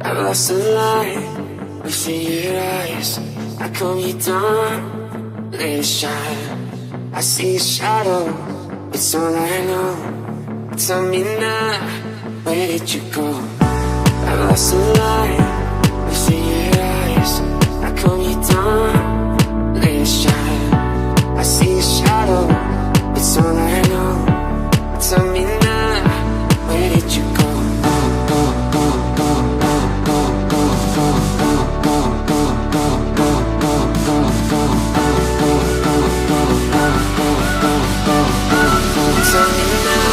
I've lost the light within your eyes. I calm you down, let it shine. I see a shadow, it's all I know. Tell me now, where did you go? I've lost the light within your eyes. I calm you down, let it shine. I see a shadow, it's all I know. Tell me now, where did you go? Tell me now,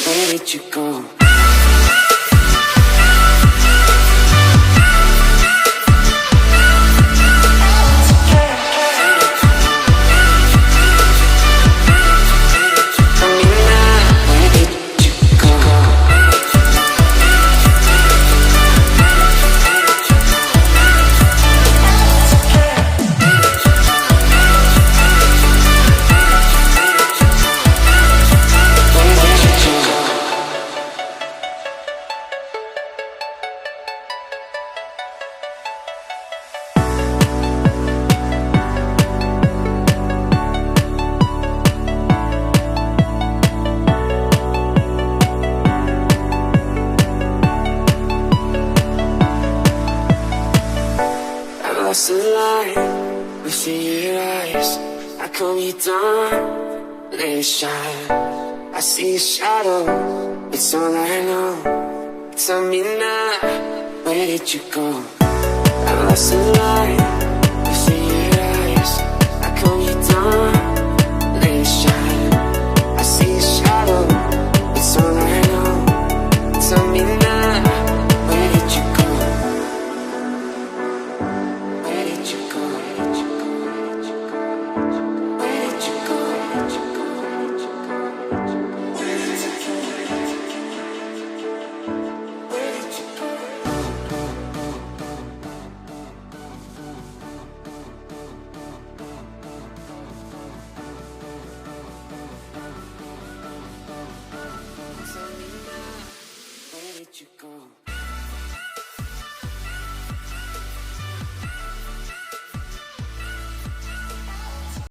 where did you go? Lost the light within your eyes. I calm you down, let it shine. I see a shadow, it's all I know. Tell me now, where did you go? I lost the light